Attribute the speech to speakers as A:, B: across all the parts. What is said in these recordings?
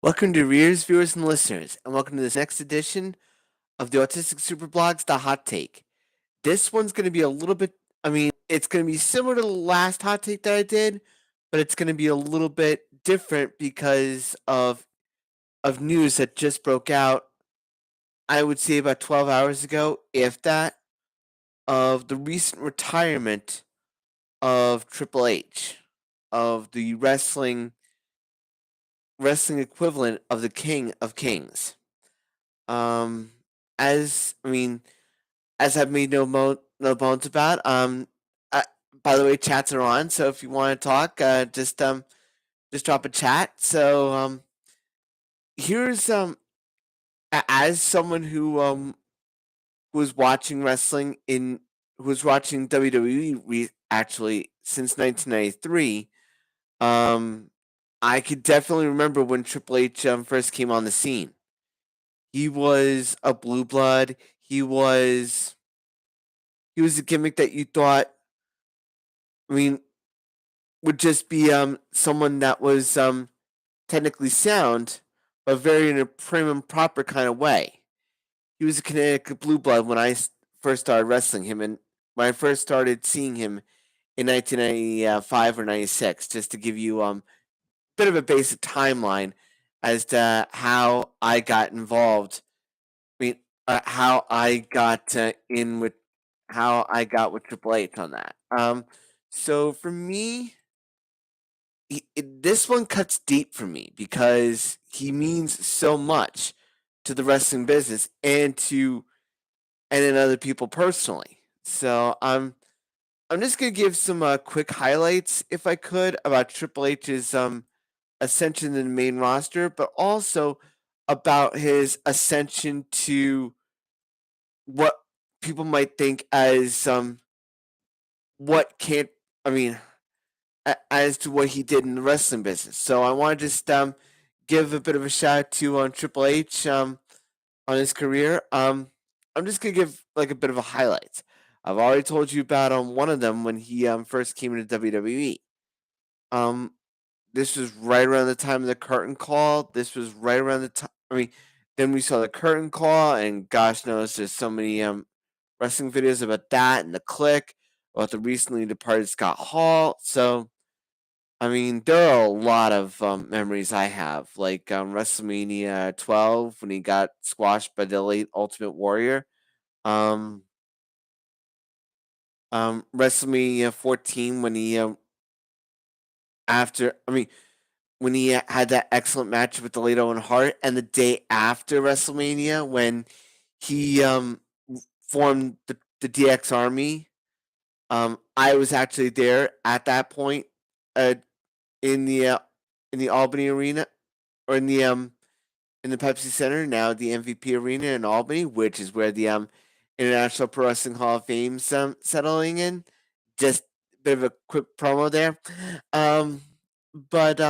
A: Welcome to readers, viewers, and listeners, and welcome to this next edition of the Autistic SuperBlog's The Hot Take. This one's going to be a little bit, it's going to be similar to the last hot take that I did, but it's going to be a little bit different because of news that just broke out, I would say about 12 hours ago, if that, of the recent retirement of Triple H, of the wrestling equivalent of the King of Kings. Um, as I mean, as I've made no bones about. Uh, by the way, chats are on, so if you want to talk, just drop a chat. So here's as someone who was watching wrestling who was watching WWE actually since 1993. I could definitely remember when Triple H first came on the scene. He was a blue blood. He was a gimmick that you thought, I mean, would just be someone that was technically sound, but very in a prim and proper kind of way. He was a Connecticut blue blood when I first started wrestling him, and when I first started seeing him in 1995 or 96, just to give you a bit of a basic timeline as to how I got involved. How I got how I got with Triple H on that. So for me, this one cuts deep for me because he means so much to the wrestling business and in other people personally. So I'm just gonna give some quick highlights, if I could, about Triple H's ascension in the main roster, but also about his ascension to what people might think as what can't I mean as to what he did in the wrestling business. So I want to just give a bit of a shout out to Triple H on his career. I'm just gonna give like a bit of a highlight. I've already told you about one of them when he first came into WWE. Um, this was right around the time of the curtain call. This was right around the time. Then we saw the curtain call, and gosh knows, there's so many wrestling videos about that and the Click, about the recently departed Scott Hall. So there are a lot of memories I have, like WrestleMania 12 when he got squashed by the late Ultimate Warrior. Um, WrestleMania 14 when he after I mean when he had that excellent match with the late Owen Hart, and the day after WrestleMania when he formed the DX Army. I was actually there at that point, uh, in the uh, in the Albany Arena, or in the Pepsi Center, now the MVP Arena in Albany, which is where the International Pro Wrestling Hall of Fame's settling in. Just a bit of a quick promo there. But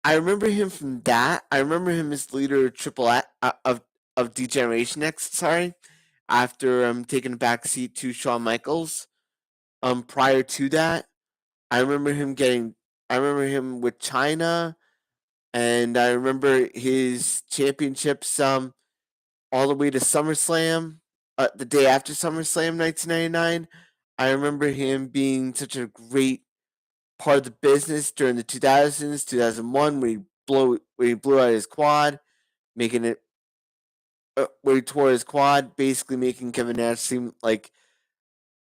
A: I remember him from that. I remember him as leader of of Degeneration X. Sorry, after taking a back seat to Shawn Michaels. Prior to that, I remember him getting. I remember him with China, and I remember his championships all the way to SummerSlam, the day after SummerSlam 1999. I remember him being such a great part of the business during the 2000s, 2001, when he blew out his quad, making it where he tore his quad, basically making Kevin Nash seem like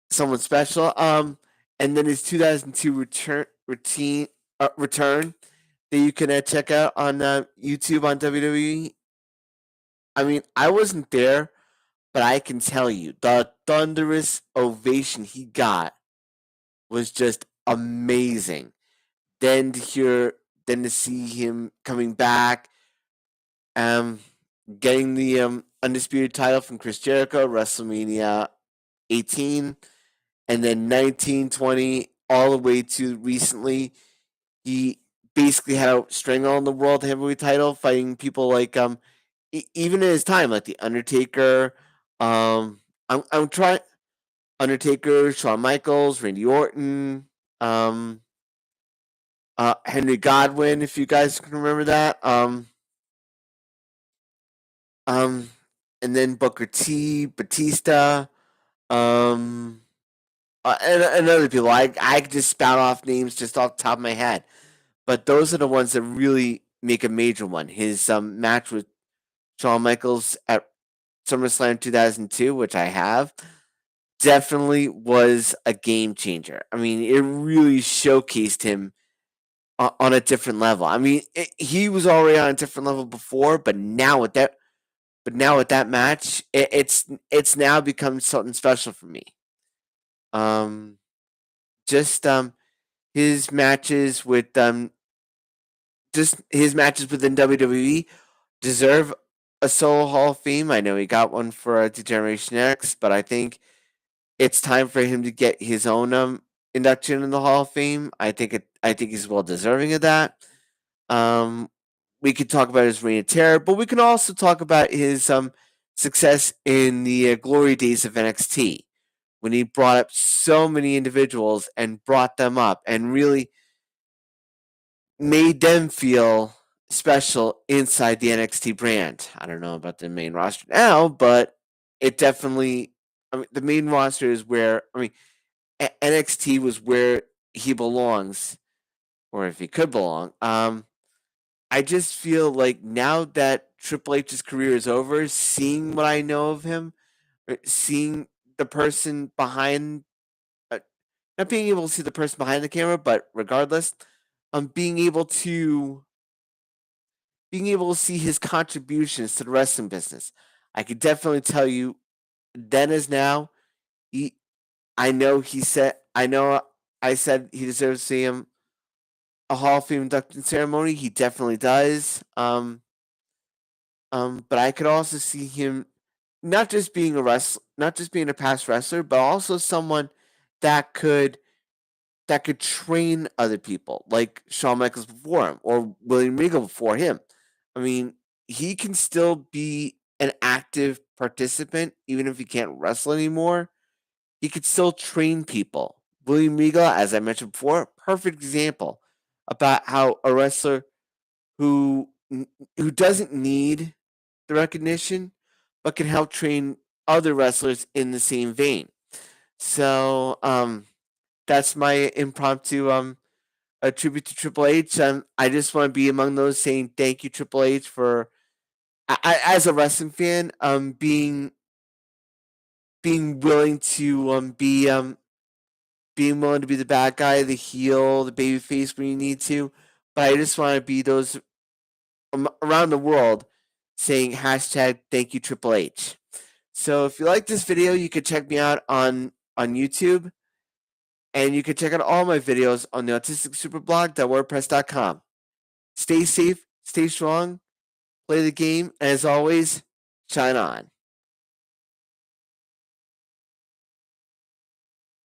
A: someone special. And then his 2002 return that you can check out on YouTube on WWE. I wasn't there, but I can tell you the thunderous ovation he got was just amazing. Then to see him coming back, um, getting the undisputed title from Chris Jericho, WrestleMania 18, and then 19, 20, all the way to recently. He basically had a stranglehold on the world heavyweight title, fighting people like even in his time, like the Undertaker. I'm trying Undertaker, Shawn Michaels, Randy Orton, um, Henry Godwin, if you guys can remember that. Um, and then Booker T, Batista, um, and other people. I could just spout off names just off the top of my head, but those are the ones that really make a major one. His match with Shawn Michaels at SummerSlam 2002, which I have, definitely was a game changer. I mean, it really showcased him on a different level. I mean, he was already on a different level before, but now with that match, it's now become something special for me. Um, just his matches with just his matches within WWE deserve a solo Hall of Fame. I know he got one for Degeneration X, but I think it's time for him to get his own induction in the Hall of Fame. I think he's well deserving of that. Um, we could talk about his reign of terror, but we can also talk about his success in the glory days of NXT when he brought up so many individuals and brought them up and really made them feel special inside the NXT brand. I don't know about the main roster now, but it definitely. I mean, the main roster is where NXT was where he belongs, or if he could belong. I just feel like now that Triple H's career is over, seeing what I know of him, seeing the person behind, uh, not being able to see the person behind the camera, but regardless, being able to see his contributions to the wrestling business. I could definitely tell you, then as now, he, I know I said he deserves to see him a Hall of Fame induction ceremony. He definitely does. But I could also see him not just being a past wrestler, but also someone that could train other people, like Shawn Michaels before him or William Regal before him. I mean, he can still be an active participant, even if he can't wrestle anymore. He could still train people. William Regal, as I mentioned before, perfect example about how a wrestler who who doesn't need the recognition, but can help train other wrestlers in the same vein. So that's my impromptu a tribute to Triple H. I just want to be among those saying thank you, Triple H, for as a wrestling fan, being willing to being willing to be the bad guy, the heel, the baby face when you need to. But I just want to be those around the world saying hashtag thank you Triple H. So if you like this video, you can check me out on YouTube, and you can check out all my videos on the Autistic SuperBlog.wordpress.com. Stay safe, stay strong, play the game, and as always, shine on.